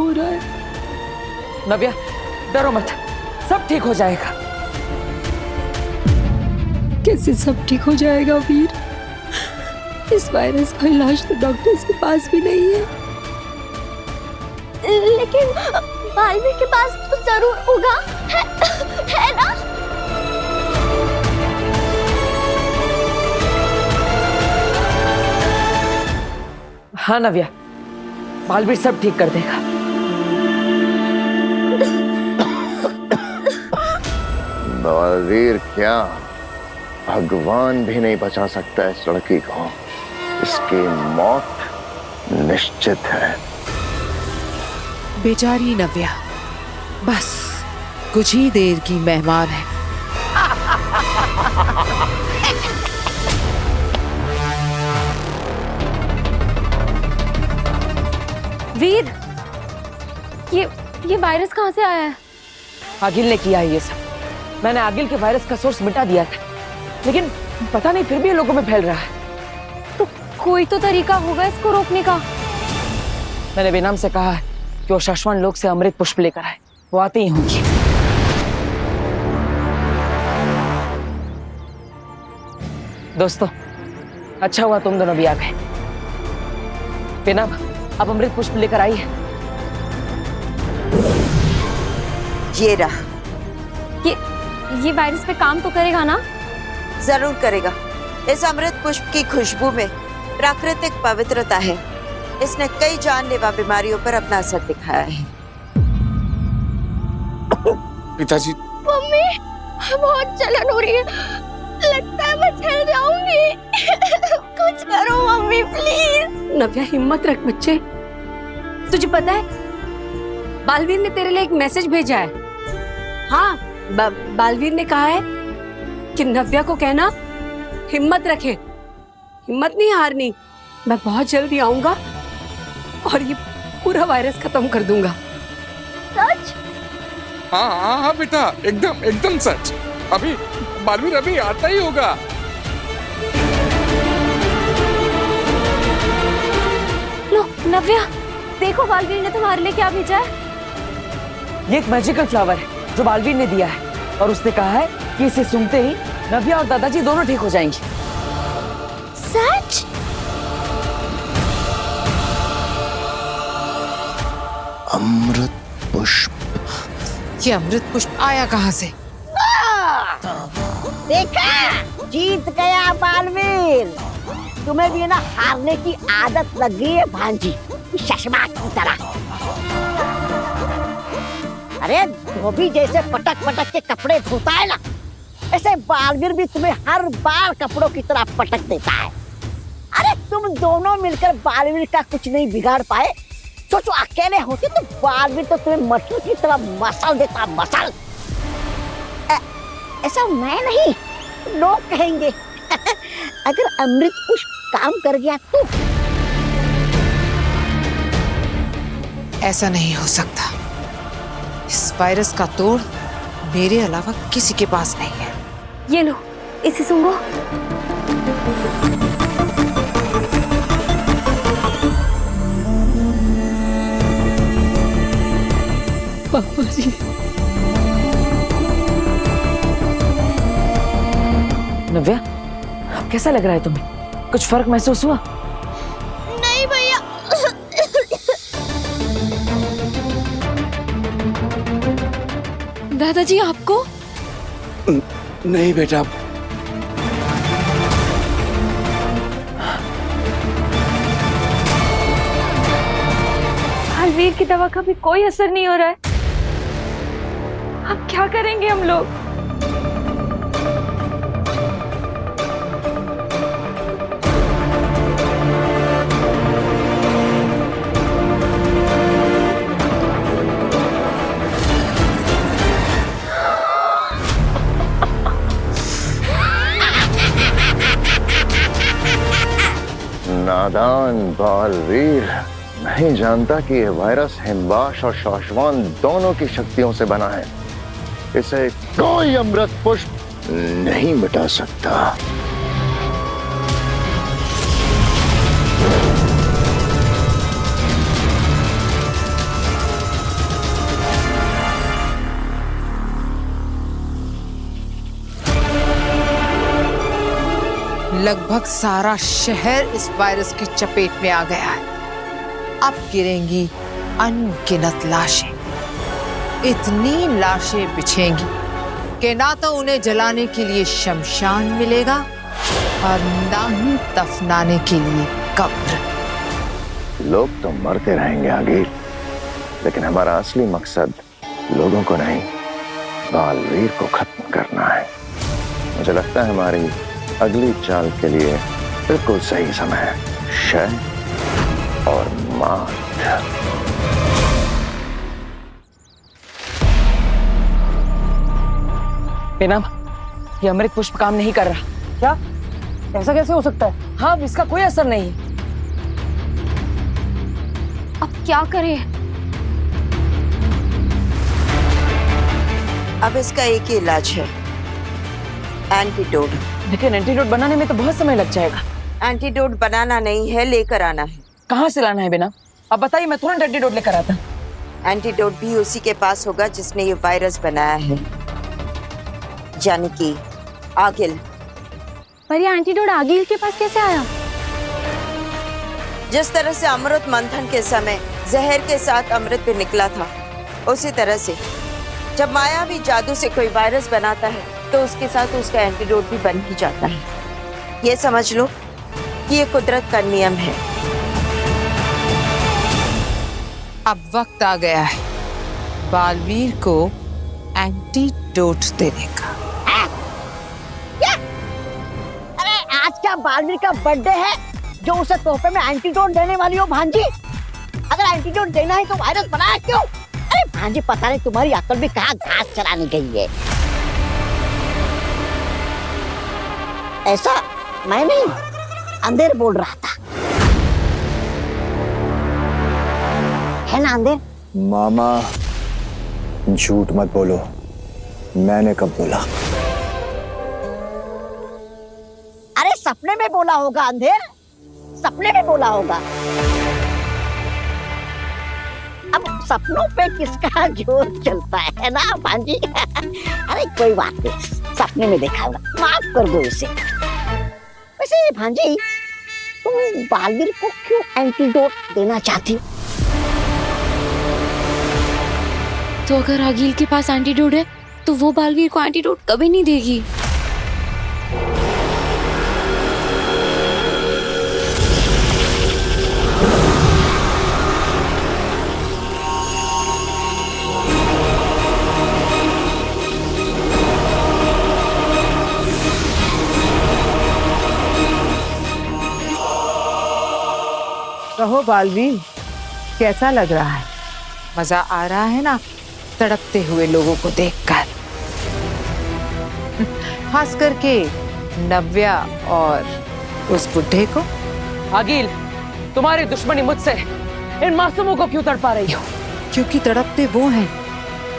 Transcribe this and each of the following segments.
हो रहा है। नव्या, डरो मत, सब ठीक हो जाएगा। कैसे सब ठीक हो जाएगा वीर? इस वायरस का इलाज तो डॉक्टर्स के पास भी नहीं है। लेकिन बालवीर के पास तो जरूर होगा, है ना? हाँ नव्या, बालवीर सब ठीक कर देगा। बालवीर क्या, भगवान भी नहीं बचा सकता इस लड़की को। इसकी मौत निश्चित है। बेचारी नव्या बस कुछ ही देर की मेहमान है। वीर, ये वायरस कहाँ से आया है? आगिल ने किया है ये सब। मैंने आगिल के वायरस का सोर्स मिटा दिया था, लेकिन पता नहीं फिर भी लोगों में फैल रहा है। तो कोई तो तरीका होगा इसको रोकने का। मैंने बेनाम से कहा है कि वो शाश्वत लोक से अमृत पुष्प लेकर आए, वो आते ही होंगी। दोस्तों, अच्छा हुआ तुम दोनों भी आ गए। बेनाम, अब अमृत पुष्प लेकर आई है। ये रहा। ये वायरस पे काम तो करेगा ना? जरूर करेगा। इस अमृत पुष्प की खुशबू में प्राकृतिक पवित्रता है। इसने कई जानलेवा बीमारियों पर अपना असर दिखाया है। पिताजी। मम्मी, बहुत जलन हो रही है, लगता है मैं जल जाऊंगी। कुछ करो मम्मी प्लीज। नव्या हिम्मत रख बच्चे। तुझे पता है बालवीर ने तेरे लिए एक मैसेज भेजा है। हाँ, बालवीर ने कहा है कि नव्या को कहना हिम्मत रखे, हिम्मत नहीं हारनी। मैं बहुत जल्दी आऊंगा और ये पूरा वायरस खत्म कर दूंगा। सच? हाँ हाँ हाँ बेटा, एकदम एकदम सच। अभी बालवीर अभी आता ही होगा। लो नव्या, देखो बालवीर ने तुम्हारे लिए क्या भेजा है। ये एक मैजिकल फ्लावर है जो बालवीर ने दिया है, और उसने कहा है कि इसे सूंघते ही नव्या और दादाजी दोनों ठीक हो जाएंगे। सच? अमृत पुष्प। ये अमृत पुष्प आया कहाँ से? देखा, जीत गया बालवीर। तुम्हें भी ना हारने की आदत लग गई है भांजी, चश्मा की तरह। अरे धोबी जैसे पटक पटक के कपड़े धोता है ना, ऐसे बालवीर भी तुम्हें हर बार कपड़ों की तरह पटक देता है। अरे तुम दोनों मिलकर बालवीर का कुछ नहीं बिगाड़ पाए। सोचो अकेले होते तो बालवीर तो तुम्हें मछली की तरह मसल देता, मसल। ऐसा मैं नहीं, लोग कहेंगे। अगर अमृत पुष्प काम कर गया तो। ऐसा नहीं हो सकता। इस वायरस का तोड़ मेरे अलावा किसी के पास नहीं है। ये लो, इसे सूंघो। पापा जी, नव्या, अब कैसा लग रहा है तुम्हें? कुछ फर्क महसूस हुआ? नहीं भैया। दादाजी आपको? नहीं बेटा। बालवीर की दवा का भी कोई असर नहीं हो रहा है। अब क्या करेंगे हम लोग? नादान बालवीर नहीं जानता कि यह वायरस हिमवाश और शाश्वान दोनों की शक्तियों से बना है। इसे कोई अमृत पुष्प नहीं मिटा सकता। लगभग सारा शहर इस वायरस की चपेट में आ गया है। अब गिरेंगी अनगिनत लाशें, इतनी लाशें बिछेंगी कि ना तो उन्हें जलाने के लिए शमशान मिलेगा और ना ही दफनाने के लिए कब्र। लोग तो मरते रहेंगे आगे, लेकिन हमारा असली मकसद लोगों को नहीं, बालवीर को खत्म करना है। मुझे लगता है हमारी अगली चाल के लिए बिल्कुल सही समय है, शय और मात। बेनाम, ये अमृत पुष्प काम नहीं कर रहा। क्या? ऐसा कैसे हो सकता है? हाँ, इसका कोई असर नहीं है। अब क्या करें? अब इसका एक ही इलाज है, एंटीडोट। लेकिन एंटीडोट बनाने में तो बहुत समय लग जाएगा। एंटीडोट बनाना नहीं है, लेकर आना है। कहाँ से लाना है बेनाम? अब बताइए, मैं तुरंत एंटीडोट लेकर आता। एंटीडोट भी उसी के पास होगा जिसने ये वायरस बनाया है, यानी कि आगिल। पर ये एंटीडोट आगिल के पास कैसे आया? जिस तरह से अमृत मंथन के समय जहर के साथ अमृत भी निकला था, उसी तरह से जब मायावी जादू से कोई वायरस बनाता है तो उसके साथ उसका एंटीडोट भी बन ही जाता है। ये समझ लो कि ये कुदरत का नियम है। अब वक्त आ गया है बालवीर को एंटीडोट देने का। अरे आज क्या बालवीर का बर्थडे है जो उसे तोहफे में एंटीडोट देने वाली हो भांजी? अगर एंटीडोट देना है तो वायरस बनाया क्यों? अरे भांजी, पता नहीं तुम्हारी अकल भी कहाँ घास चराने गई है। ऐसा मैं नहीं, अंधेर बोल रहा था, है ना अंधेर? मामा झूठ मत बोलो, मैंने कब बोला? अरे सपने में बोला होगा अंधेर, सपने में बोला होगा। अब सपनों पे किसका जोर चलता है ना भांजी? अरे कोई बात नहीं, सपने में देखा होगा, माफ कर दो इसे। वैसे भांजी, तुम बालवीर को क्यों एंटीडोट देना चाहती हो? तो अगर आगिल के पास एंटीडोट है तो वो बालवीर को एंटीडोट कभी नहीं देगी। कहो बालवीर, कैसा लग रहा है? मजा आ रहा है ना तड़पते हुए लोगों को देखकर? खास करके नव्या और उस बुढ़े को। आगिल, तुम्हारी दुश्मनी मुझसे इन मासूमों को क्यों तड़पा रही हो? क्योंकि तड़पते वो हैं,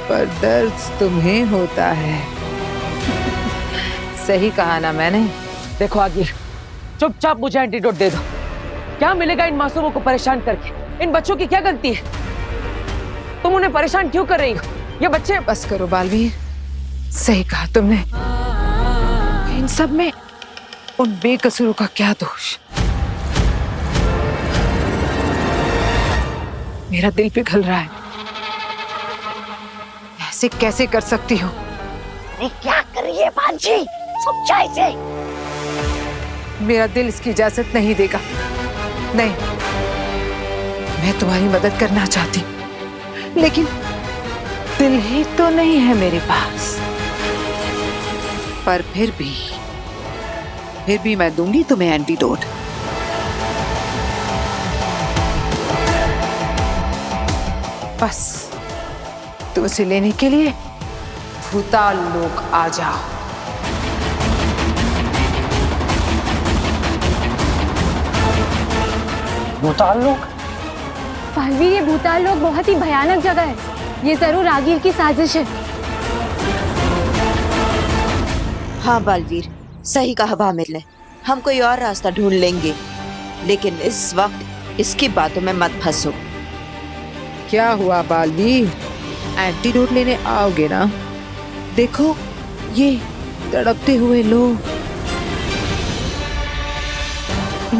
पर दर्द तुम्हें होता है। सही कहा ना मैंने? देखो आगिल, चुपचाप मुझे एंटीडोट दे दो। क्या मिलेगा इन मासूमों को परेशान करके? इन बच्चों की क्या गलती है? तुम उन्हें परेशान क्यों कर रही हो? ये बच्चे। बस करो बालवीर, सही कहा तुमने। इन सब में उन बेकसूरों का क्या दोष? मेरा दिल पिघल रहा है। ऐसे कैसे कर सकती हो? अरे क्या करिए भांजी, समझा इसे। मेरा दिल इसकी इजाजत नहीं देगा। नहीं, मैं तुम्हारी मदद करना चाहती हूँ, लेकिन दिल ही तो नहीं है मेरे पास। पर फिर भी मैं दूंगी तुम्हें एंटीडोट। बस तुम उसे लेने के लिए भूताल लोग आ जाओ। भूताल लोग? बालवीर, ये भूताल लोग बहुत ही भयानक जगह है। ये जरूर आगिल की साजिश है। हाँ बालवीर, सही कहा भामिर ने। हम कोई और रास्ता ढूंढ लेंगे, लेकिन इस वक्त इसकी बातों में मत फंसो। क्या हुआ बालवीर, एंटीडोट लेने आओगे ना? देखो ये तड़पते हुए लोग।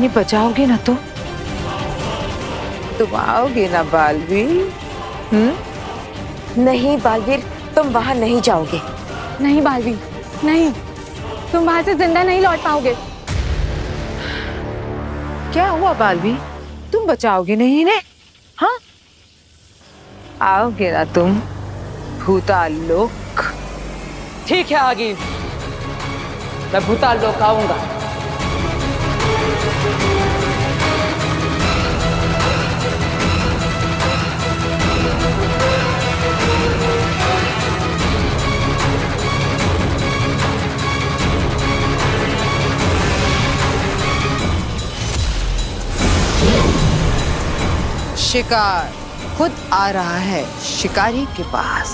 नहीं बचाओगे ना तो तुम आओगे ना बालवीर? नहीं बालवीर, तुम वहां नहीं जाओगे। नहीं बालवीर, नहीं, तुम वहां से जिंदा नहीं लौट पाओगे। क्या हुआ बालवीर, तुम बचाओगे नहीं इन्हें? हाँ, आओगे ना तुम भूताल लोक? ठीक है आगे, मैं भूताल लोक आऊंगा। शिकार खुद आ रहा है शिकारी के पास।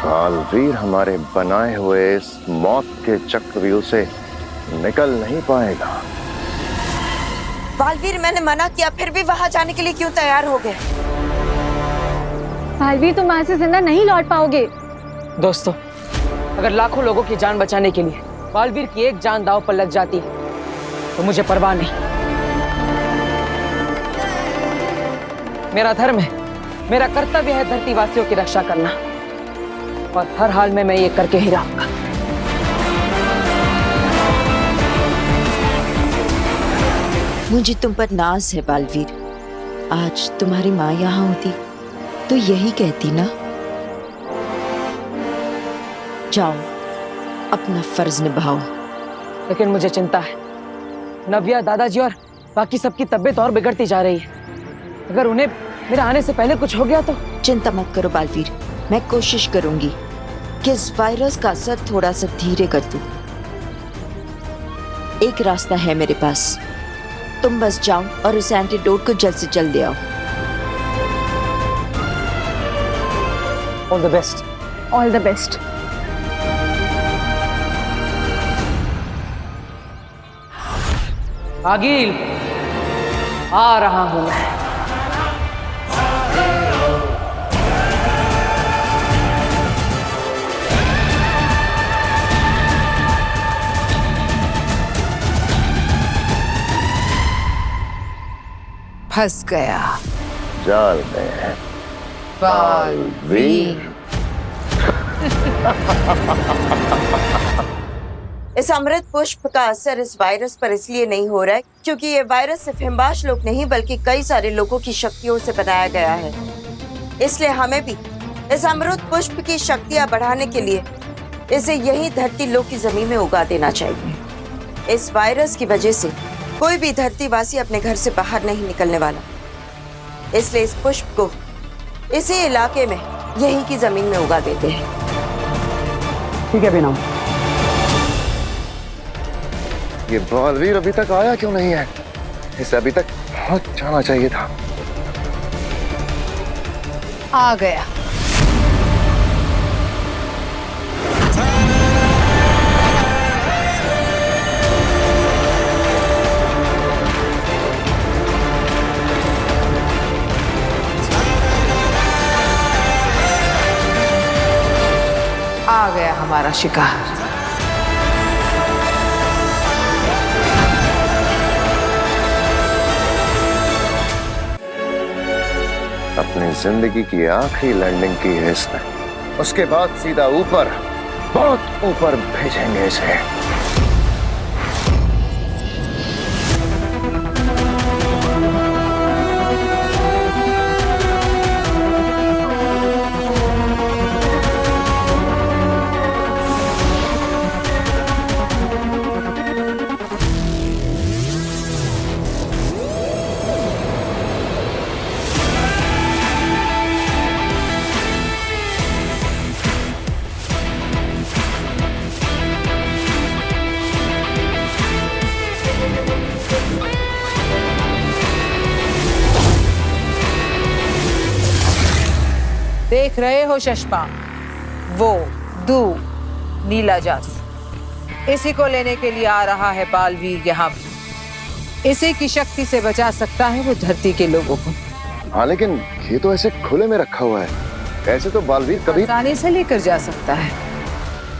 बालवीर हमारे बनाए हुए इस मौत के चक्रव्यूह से निकल नहीं पाएगा। बालवीर, मैंने मना किया, फिर भी वहां जाने के लिए क्यों तैयार हो गए? बालवीर, तुम वहां से जिंदा नहीं लौट पाओगे। दोस्तों, अगर लाखों लोगों की जान बचाने के लिए बालवीर की एक जान दांव पर लग जाती है तो मुझे परवाह नहीं। मेरा धर्म है, मेरा कर्तव्य है धरतीवासियों की रक्षा करना, और हर हाल में मैं ये करके ही रहूंगा। मुझे तुम पर नाज है बालवीर। आज तुम्हारी माँ यहाँ होती तो यही कहती ना। जाओ, अपना फर्ज निभाओ। लेकिन मुझे चिंता है, नव्या, दादाजी और बाकी सबकी तबीयत और बिगड़ती जा रही है। अगर उन्हें मेरे आने से पहले कुछ हो गया तो? चिंता मत करो बालवीर, मैं कोशिश करूंगी कि इस वायरस का असर थोड़ा सा धीरे कर दूं। एक रास्ता है मेरे पास, तुम बस जाओ और उस एंटीडोट को जल्द से जल्द ले आओ। All the best. All the best. आगिल, आ रहा हूं मैं। फंस गया जाल में बालवीर। इस अमृत पुष्प का असर इस वायरस पर इसलिए नहीं हो रहा है क्योंकि ये वायरस सिर्फ हिमबाश लोग नहीं बल्कि कई सारे लोगों की शक्तियों से बनाया गया है। इसलिए हमें भी इस अमृत पुष्प की शक्तियां बढ़ाने के लिए इसे यही धरती लोक की जमीन में उगा देना चाहिए। इस वायरस की वजह से कोई भी धरतीवासी अपने घर से बाहर नहीं निकलने वाला, इसलिए इस पुष्प को इसी इलाके में यही की जमीन में उगा देते हैं। ठीक है बिना। ये बालवीर अभी तक आया क्यों नहीं है? इसे अभी तक पहुंच जाना चाहिए था। आ गया। आ गया हमारा शिकार। अपनी जिंदगी की आखिरी लैंडिंग की है इसने, उसके बाद सीधा ऊपर, बहुत ऊपर भेजेंगे इसे। देख रहे हो चश्मा, वो दू नीला जादू, इसी को लेने के लिए आ रहा है बालवीर यहाँ भी। इसी की शक्ति से बचा सकता है वो धरती के लोगों को। हाँ, लेकिन ये तो ऐसे खुले में रखा हुआ है, ऐसे तो बालवीर कभी आसानी से लेकर जा सकता है,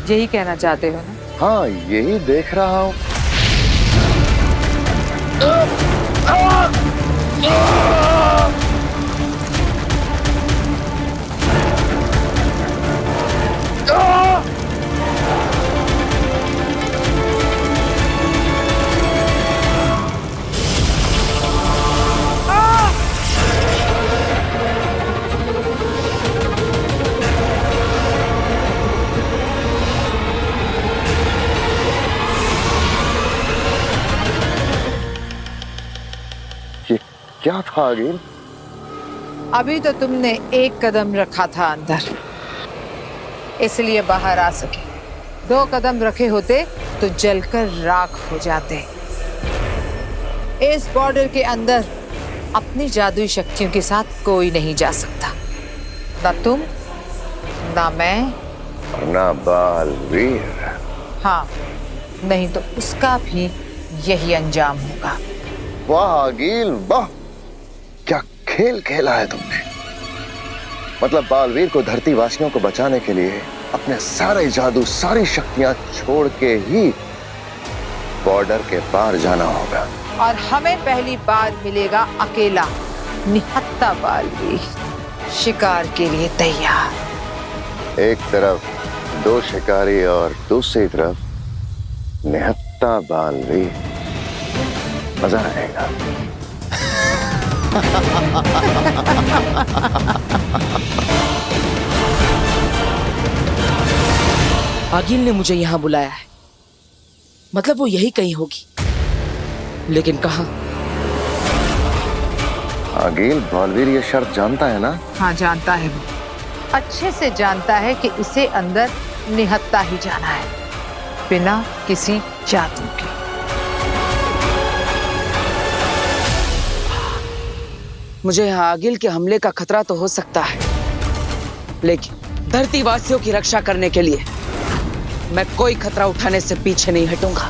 यही कहना चाहते हो ना? हाँ, यही देख रहा हूँ। ये क्या था आगिल? अभी तो तुमने एक कदम रखा था अंदर, इसलिए बाहर आ सके। 2 कदम रखे होते तो जलकर राख हो जाते। इस बॉर्डर के अंदर अपनी जादुई शक्तियों के साथ कोई नहीं जा सकता, ना तुम, ना मैं, ना बालवीर। हाँ, नहीं तो उसका भी यही अंजाम होगा। वाह आगिल वाह, क्या खेल खेला है तुमने। मतलब बालवीर को धरती वासियों को बचाने के लिए अपने सारे जादू, सारी शक्तियां छोड़ के ही बॉर्डर के पार जाना होगा। और हमें पहली बार मिलेगा अकेला निहत्था बालवीर, शिकार के लिए तैयार। एक तरफ 2 शिकारी और दूसरी तरफ निहत्था बालवीर। मजा आएगा। आगिल ने मुझे यहाँ बुलाया है, मतलब वो यही कहीं होगी, लेकिन कहाँ? आगिल, बालवीर ये शर्त जानता है ना? हाँ, जानता है वो, अच्छे से जानता है कि इसे अंदर निहत्था ही जाना है, बिना किसी जादू के। मुझे यहाँ आगिल के हमले का खतरा तो हो सकता है, लेकिन धरती वासियों की रक्षा करने के लिए मैं कोई खतरा उठाने से पीछे नहीं हटूंगा।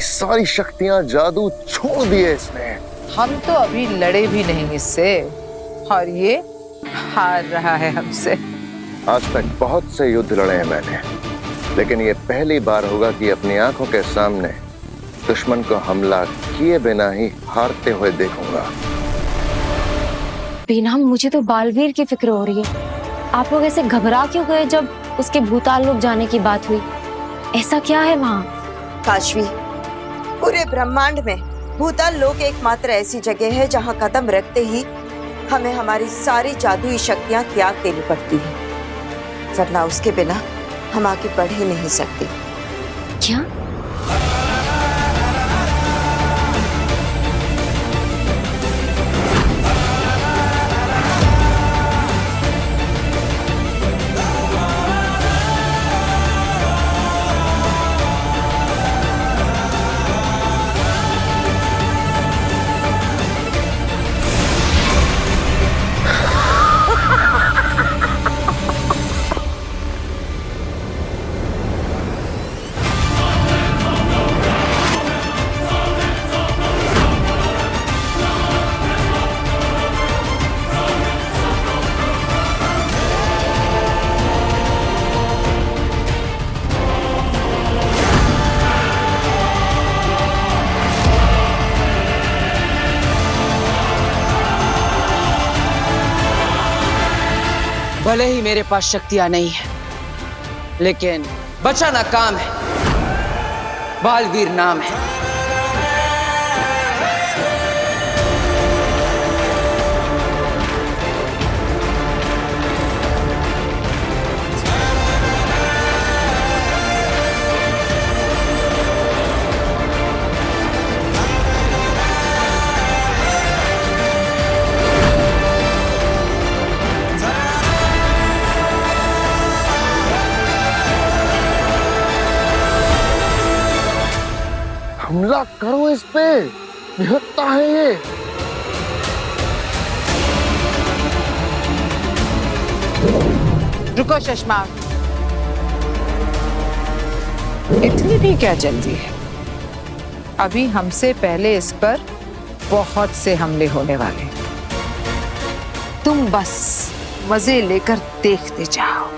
सारी शक्तियां, जादू छोड़ दिए इसने। हम तो अभी लड़े भी नहीं इससे, और ये हार रहा है हमसे। आज तक बहुत से युद्ध लड़े हैं मैंने, लेकिन ये पहली बार होगा कि अपनी आंखों के सामने दुश्मन को हमला किए बिना ही हारते हुए देखूंगा। बीना, मुझे तो बालवीर की फिक्र हो रही है। आप लोग ऐसे घबरा क्यों गए जब उसके भूताल लोक जाने की बात हुई? ऐसा क्या है वहाँ? काशवी, पूरे ब्रह्मांड में भूताल लोक एकमात्र ऐसी जगह है जहाँ कदम रखते ही हमें हमारी सारी जादुई शक्तियाँ त्याग देनी पड़ती है, वरना उसके बिना हम आगे बढ़ ही नहीं सकते। क्या? भले ही मेरे पास शक्तियां नहीं है, लेकिन बचाना काम है। बालवीर नाम है। करो इस पे, निहत्था है ये। रुको शशमा, इतनी भी क्या जल्दी है? अभी हमसे पहले इस पर बहुत से हमले होने वाले। तुम बस मजे लेकर देखते जाओ।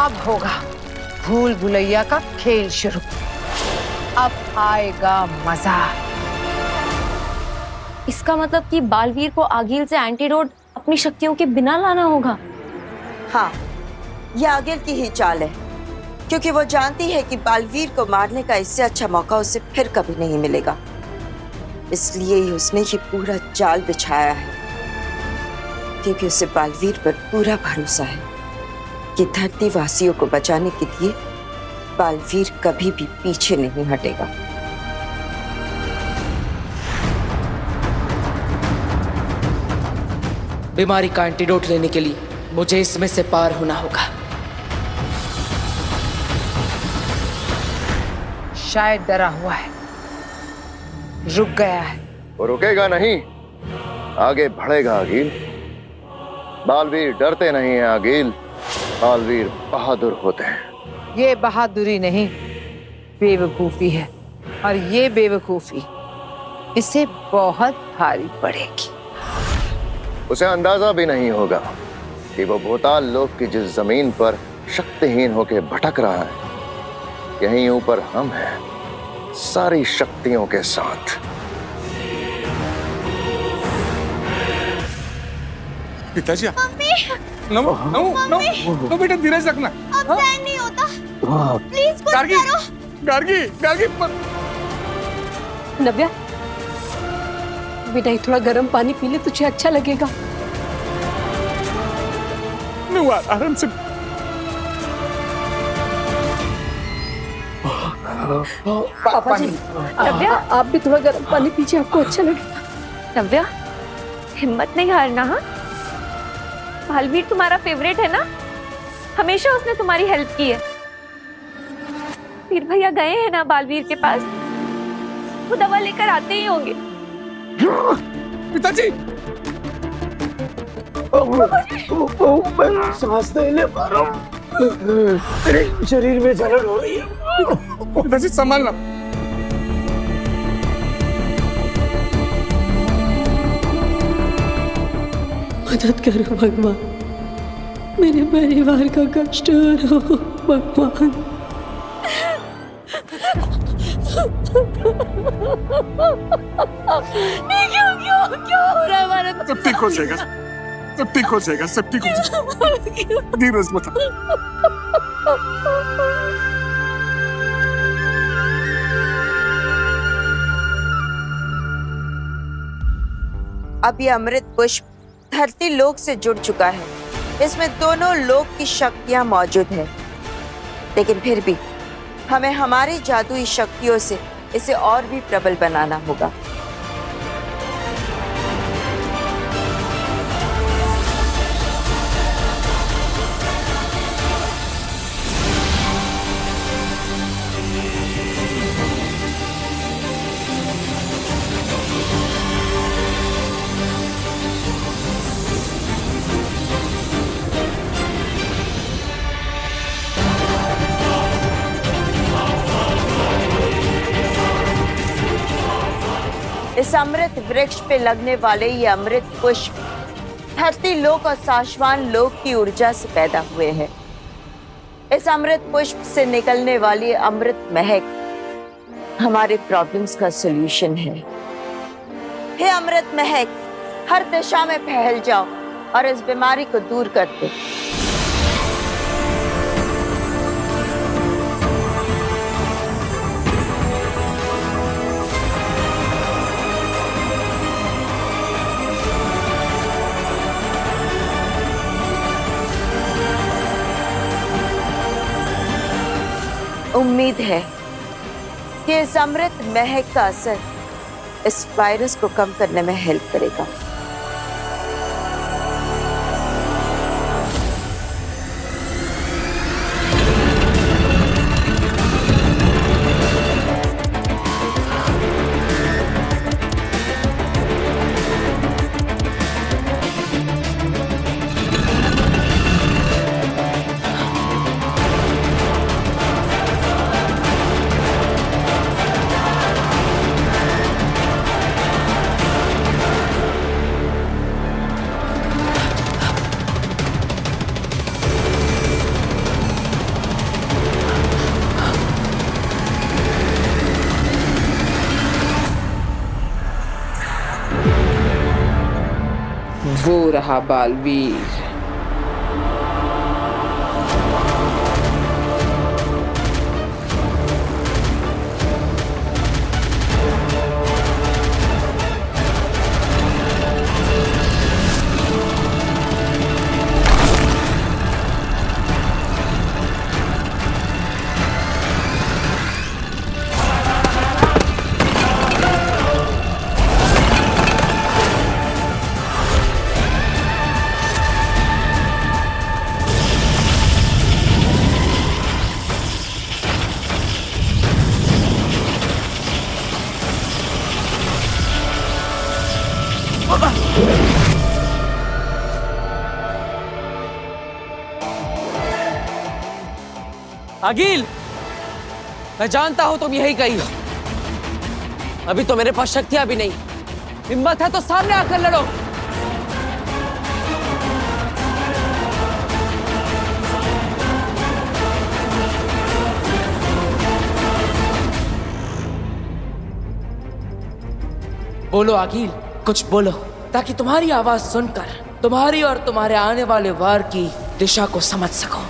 अब होगा भूल भुलैया का खेल शुरू। अब आएगा मजा। इसका मतलब कि बालवीर को आगिल से एंटीडोट अपनी शक्तियों के बिना लाना होगा। हाँ, ये आगिल की ही चाल है, क्योंकि वो जानती है कि बालवीर को मारने का इससे अच्छा मौका उसे फिर कभी नहीं मिलेगा। इसलिए ही उसने ये पूरा जाल बिछाया है, क्योंकि उसे बालवीर पर पूरा भरोसा है कि धरती वासियों को बचाने के लिए बालवीर कभी भी पीछे नहीं हटेगा। बीमारी का एंटीडोट लेने के लिए मुझे इसमें से पार होना होगा। शायद डरा हुआ है, रुक गया है। वो रुकेगा नहीं, आगे बढ़ेगा आगिल। बालवीर डरते नहीं है आगिल, बालवीर बहादुर होते हैं। ये बहादुरी नहीं, बेवकूफी है, और ये बेवकूफी इसे बहुत भारी पड़ेगी। उसे अंदाजा भी नहीं होगा कि वो भूताल लोक की जिस जमीन पर शक्तिहीन होकर भटक रहा है, यहीं ऊपर हम हैं सारी शक्तियों के साथ। पिताजी, नमो नमो नमो बेटा, धीरज रखना। अब सहन नहीं होता, प्लीज कुछ गार्गी, करो। गार्गी, गार्गी पर। नव्या, बेटा ये थोड़ा गर्म पानी पी ले, तुझे अच्छा लगेगा। आराम से। पापा जी, नव्या आप भी थोड़ा गर्म पानी पीजिए, आपको अच्छा लगेगा। नव्या, हिम्मत नहीं हारना। हाँ, बालवीर तुम्हारा फेवरेट है ना, हमेशा उसने तुम्हारी हेल्प की है। फिर भैया गए हैं ना बालवीर के पास, वो दवा लेकर आते ही होंगे। पिताजी, मैं सांस नहीं ले पा रहा हूँ, मेरे शरीर में जलन हो रही है। पिताजी संभालना। मदद करो भगवान, मेरे परिवार का कष्ट हरो भगवान। क्यों हो रहा है हमारे? सब ठीक हो जाएगा, सब ठीक हो जाएगा, सब ठीक हो जाएगा। धीरज बता। अब ये अमृत पुष्प धरती लोक से जुड़ चुका है। इसमें दोनों लोक की शक्तियां मौजूद है, लेकिन फिर भी हमें हमारी जादुई शक्तियों से इसे और भी प्रबल बनाना होगा। इस अमृत वृक्ष पे लगने वाले ये अमृत पुष्प धरती लोक और शाश्वत लोक की ऊर्जा से पैदा हुए हैं। इस अमृत पुष्प से निकलने वाली अमृत महक हमारे प्रॉब्लम्स का सॉल्यूशन है। हे अमृत महक, हर दिशा में फैल जाओ और इस बीमारी को दूर कर दो। उम्मीद है कि इस अमृत महक का असर इस वायरस को कम करने में हेल्प करेगा। वो रहा बालवीर। अगिल, मैं जानता हूं तुम यही कही हो। अभी तो मेरे पास शक्तियां भी नहीं। हिम्मत है तो सामने आकर लड़ो। बोलो अगिल, कुछ बोलो ताकि तुम्हारी आवाज सुनकर तुम्हारी और तुम्हारे आने वाले वार की दिशा को समझ सको।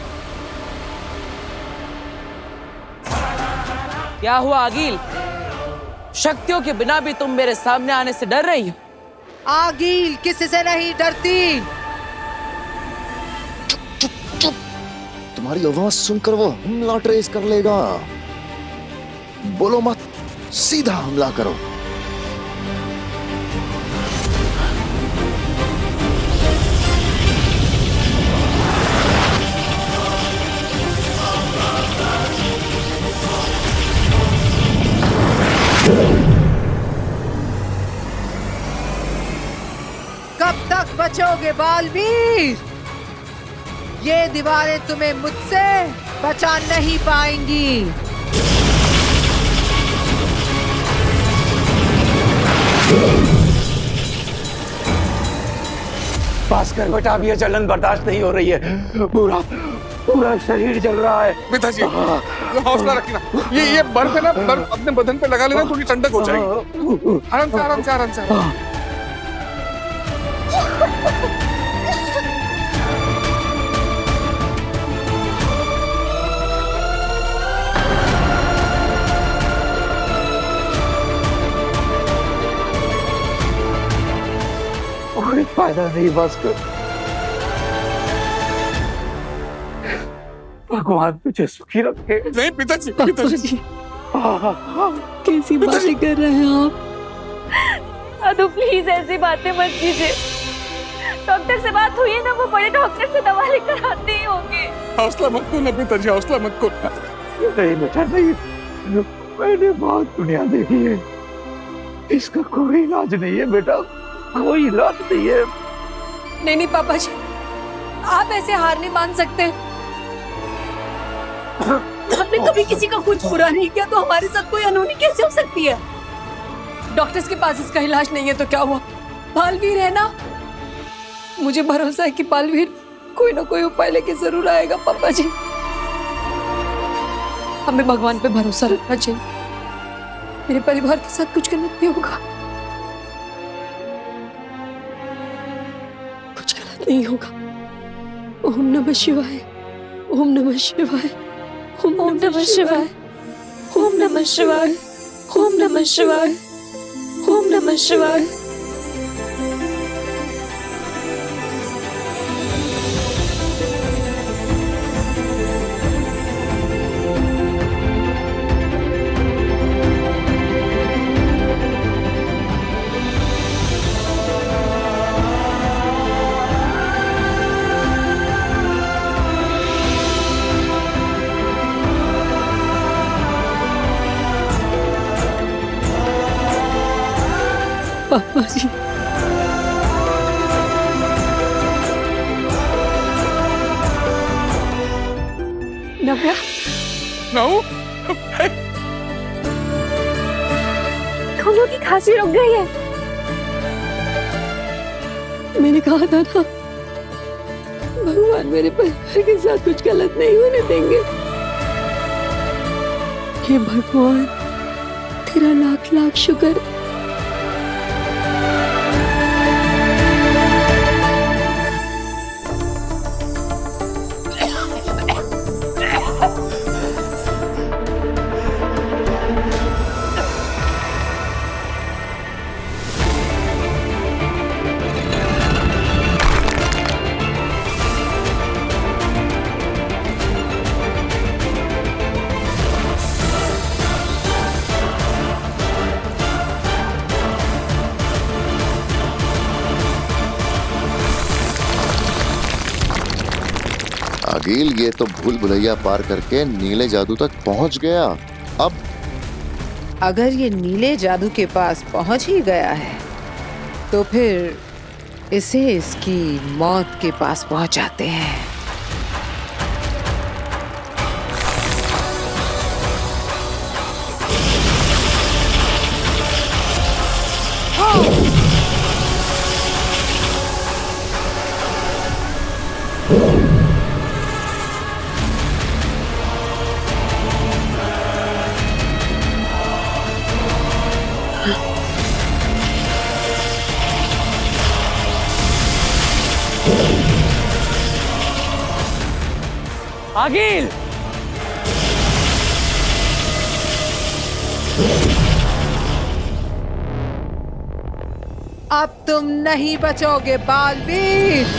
क्या हुआ अगिल? शक्तियों के बिना भी तुम मेरे सामने आने से डर रही हो? आगिल किसी से नहीं डरती। तुम्हारी आवाज सुनकर वो हमला ट्रेस कर लेगा। बोलो मत, सीधा हमला करो। कब तक बचोगे बालवीर? ये दीवारें तुम्हें मुझसे बचा नहीं पाएंगी। पास कर बेटा, अब ये जलन बर्दाश्त नहीं हो रही है। पूरा पूरा शरीर जल रहा है। पिताजी हौसला रखना। ये बर्फ है ना, बर्फ अपने बदन पे लगा लेना, थोड़ी ठंडक हो जाएगी। आराम से आराम से आराम से। कोई फायदा नहीं, बस कर। भगवान तुझे सुखी रखे। नहीं पिताजी, पिताजी कैसी बातें कर रहे हैं आप? अदु प्लीज ऐसी बातें मत कीजिए। डॉक्टर से बात हुई है ना, वो बड़े डॉक्टर से दवा लेकर आते ही होंगे। हौसला मत खोना पिताजी, हौसला मत खोना। नहीं बेटा नहीं, मैंने बहुत दुनिया देखी है। इसका कोई इलाज नहीं है बेटा, कोई इलाज नहीं है। नहीं पापा जी, आप ऐसे हार नहीं मान सकते। हमने कभी किसी का कुछ बुरा नहीं किया, तो हमारे साथ कोई अनहोनी कैसे हो सकती है? डॉक्टर्स के पास इसका इलाज नहीं है तो क्या हुआ? बालवीर है ना, मुझे भरोसा है कि बालवीर कोई ना कोई उपाय लेके जरूर आएगा। पापा जी, हमें भगवान पे भरोसा रखना चाहिए। मेरे परिवार के साथ कुछ गलत नहीं होगा, कुछ गलत नहीं होगा। ओम नमः शिवाय, ओम नमः शिवाय, ओम नमः शिवाय, ओम नमः शिवाय, ओम नमः शिवाय, ओम नमः शिवाय। पापा जी, नव्या, नऊ, दोनों की खांसी रुक गई है। मैंने कहा था ना, भगवान मेरे परिवार के साथ कुछ गलत नहीं होने देंगे। हे भगवान, तेरा लाख लाख शुक्र। आगिल, ये तो भूल भुलैया पार करके नीले जादू तक पहुंच गया। अब अगर ये नीले जादू के पास पहुंच ही गया है तो फिर इसे इसकी मौत के पास पहुंचाते हैं। आगिल, अब तुम नहीं बचोगे बालवीर।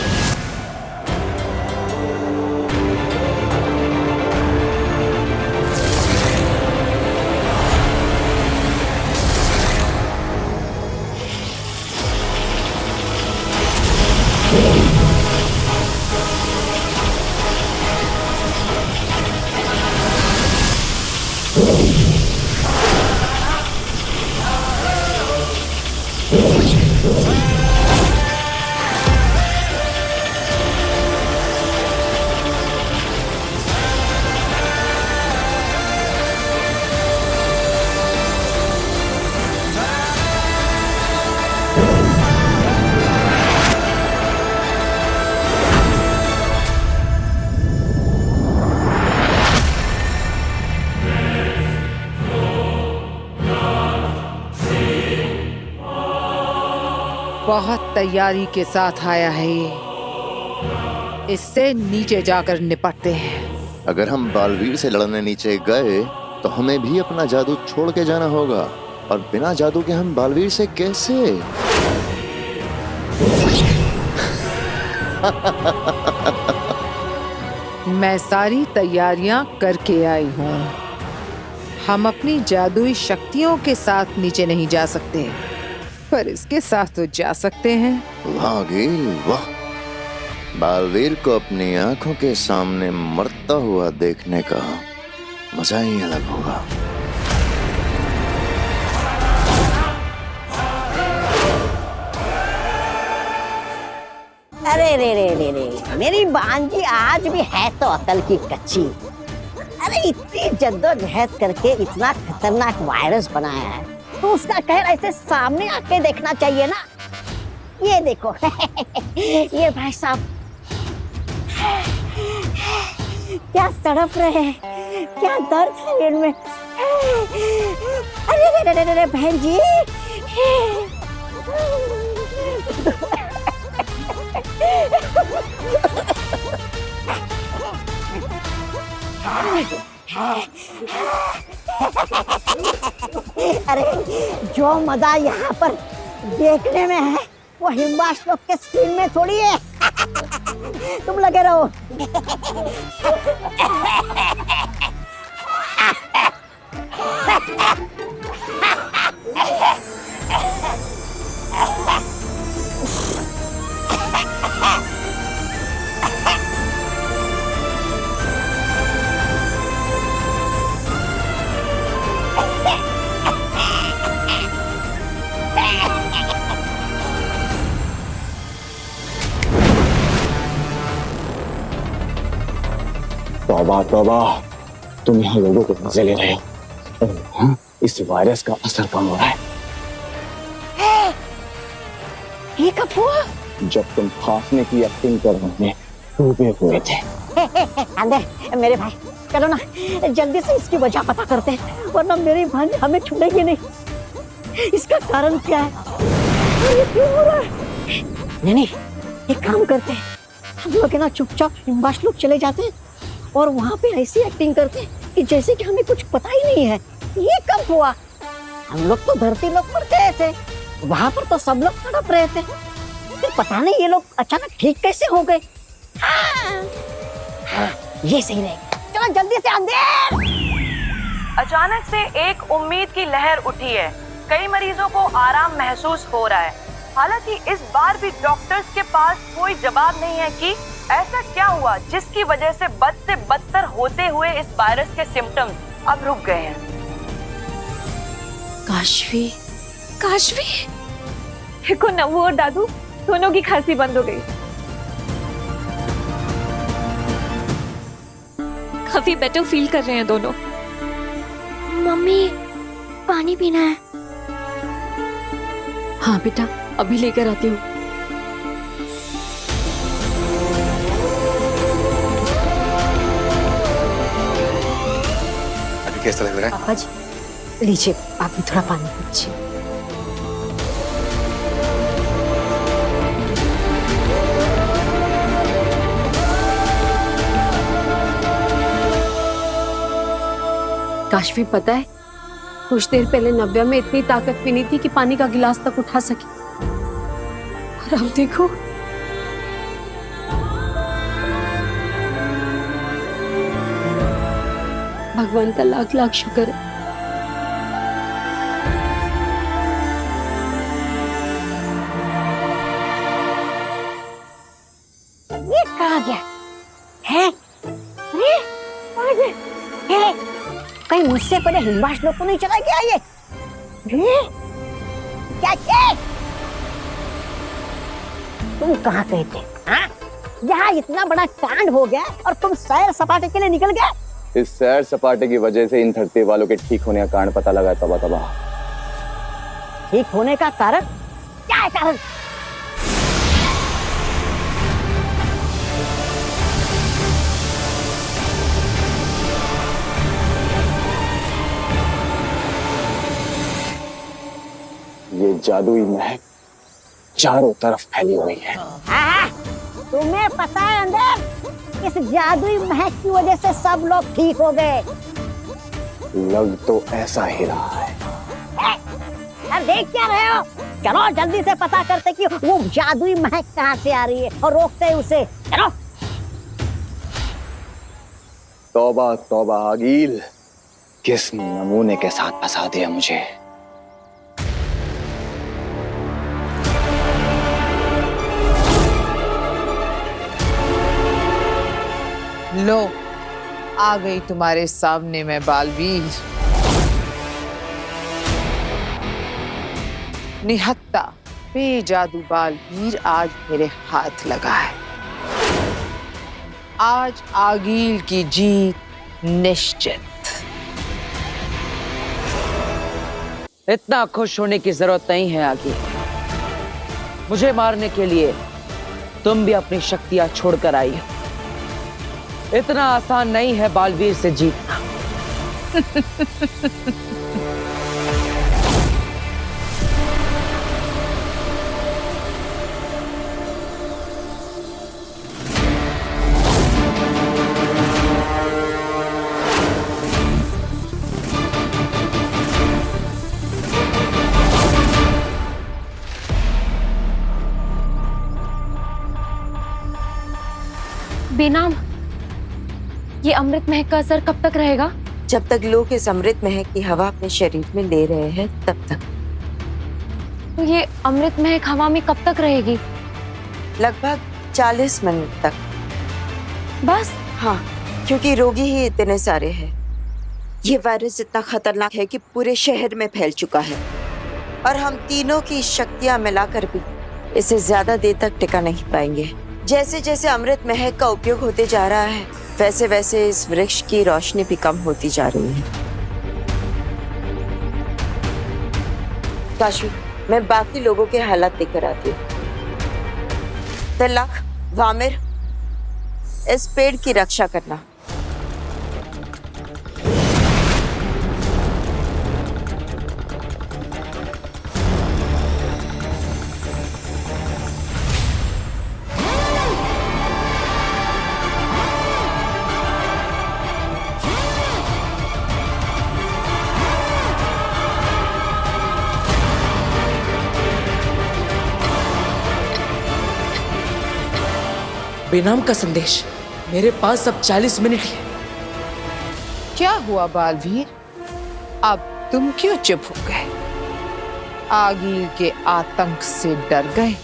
बहुत तैयारी के साथ आया है ये। इससे नीचे जाकर निपटते हैं। अगर हम बालवीर से लड़ने नीचे गए तो हमें भी अपना जादू छोड़ के जाना होगा, और बिना जादू के हम बालवीर से कैसे? मैं सारी तैयारियां करके आई हूँ। हम अपनी जादुई शक्तियों के साथ नीचे नहीं जा सकते, पर इसके साथ तो जा सकते हैं। वाह गिल, वाह! बालवीर को अपनी आंखों के सामने मरता हुआ देखने का मजा ही अलग होगा। अरे रे रे रे रे, मेरी भांजी आज भी है तो अकल की कच्ची। अरे इतनी जद्दोजहद करके इतना खतरनाक वायरस बनाया है, तो उसका कहर ऐसे सामने आके देखना चाहिए ना। ये देखो ये भाई साहब क्या तड़प रहे हैं, क्या दर्द है इनमें। अरे अरे अरे अरे बहन जी अरे जो मजा यहाँ पर देखने में है वो हिमवास लोग के स्क्रीन में थोड़ी है। तुम लगे रहो। तौबा तौबा, तुम यहाँ लोगों को मजे ले रहे हो। हाँ, इस वायरस का असर कम हो रहा है। ये कब हुआ? जब तुम फांसने की एक्टिंग कर रहे डूबे हुए थे। अंदर मेरे भाई, चलो ना जल्दी से इसकी वजह पता करते हैं, वरना मेरी भांजी हमें छोड़ेगी नहीं। इसका कारण क्या है और ये क्यों हो रहा है? नहीं, एक काम करते हैं, हम लोग ना चुपचाप हिमवास लोग चले जाते हैं और वहाँ पे ऐसी एक्टिंग करते हैं कि जैसे कि हमें कुछ पता ही नहीं है। ये कब हुआ? हम लोग तो धरती लोग पर गए थे, वहाँ पर तो सब लोग तड़प रहे थे, फिर पता नहीं ये लोग अचानक ठीक कैसे हो गए। हाँ, ये सही रहेगा। चलो जल्दी से अंदर। अचानक से एक उम्मीद की लहर उठी है। कई मरीजों को आराम महसूस हो रहा है। हालांकि इस बार भी डॉक्टर्स के पास कोई जवाब नहीं है कि ऐसा क्या हुआ जिसकी वजह से बद से बदतर होते हुए इस वायरस के सिम्टम्स अब रुक गए हैं। काशवी, काशवी, देखो नव्वू और दादू दोनों की खांसी बंद हो गई। काफी बेटर फील कर रहे हैं दोनों। मम्मी पानी पीना है। हाँ बेटा, अभी लेकर आती हूँ। अभी कैसा लग रहा है? पापा जी लीजिए, आप भी थोड़ा पानी पीजिए। काशवी, पता है कुछ देर पहले नव्या में इतनी ताकत भी नहीं थी कि पानी का गिलास तक उठा सके, और अब देखो। भगवान का लाख लाख शुक्र है। ये कहाँ गया है? अरे कहीं मुझसे पहले हिमवास लोग को नहीं चला गया ये? क्या तुम कहाँ गए थे? हाँ? यहाँ इतना बड़ा कांड हो गया और तुम सैर सपाटे के लिए निकल गए। इस सैर सपाटे की वजह से इन धरती वालों के ठीक होने का कारण पता लगा। तबा तबा, ठीक होने का कारण क्या है? कारण ये जादुई महक चारों तरफ फैली हुई है। हाँ, तुम्हें पता है अंदर, इस जादुई महक की वजह से सब लोग ठीक हो गए। लग तो ऐसा ही रहा है। अब देख क्या रहे हो? चलो जल्दी से पता करते कि वो जादुई महक कहाँ से आ रही है और रोकते हैं उसे। चलो। तौबा तौबा आगील, किस नमूने के साथ फंसा दिया मुझे। लो, आ गई तुम्हारे सामने मैं बालवीर। निहत्ता बेजादू बालवीर आज मेरे हाथ लगा है। आज आगील की जीत निश्चित। इतना खुश होने की जरूरत नहीं है आगे। मुझे मारने के लिए तुम भी अपनी शक्तियां छोड़कर आई हो। इतना आसान नहीं है बालवीर से जीतना। बेनाम, ये अमृत महक का असर कब तक रहेगा? जब तक लोग इस अमृत महक की हवा अपने शरीर में ले रहे हैं तब तक। तो ये अमृत महक हवा में कब तक रहेगी? लगभग 40 मिनट तक। बस? हाँ, क्योंकि रोगी ही इतने सारे हैं। ये वायरस इतना खतरनाक है कि पूरे शहर में फैल चुका है और हम तीनों की शक्तियां मिलाकर भी इसे ज्यादा देर तक टिका नहीं पाएंगे। जैसे जैसे अमृत महक का उपयोग होते जा रहा है वैसे वैसे इस वृक्ष की रोशनी भी कम होती जा रही है। काशवी, मैं बाकी लोगों के हालात लेकर आती हूँ। तिलक, वामिर, इस पेड़ की रक्षा करना। बेनाम का संदेश मेरे पास अब 40 मिनट है। क्या हुआ बालवीर, अब तुम क्यों चुप हो गए? आगील के आतंक से डर गए?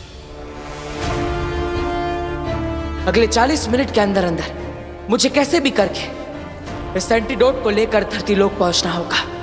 अगले 40 मिनट के अंदर अंदर मुझे कैसे भी करके इस एंटीडोट को लेकर धरती लोक पहुंचना होगा।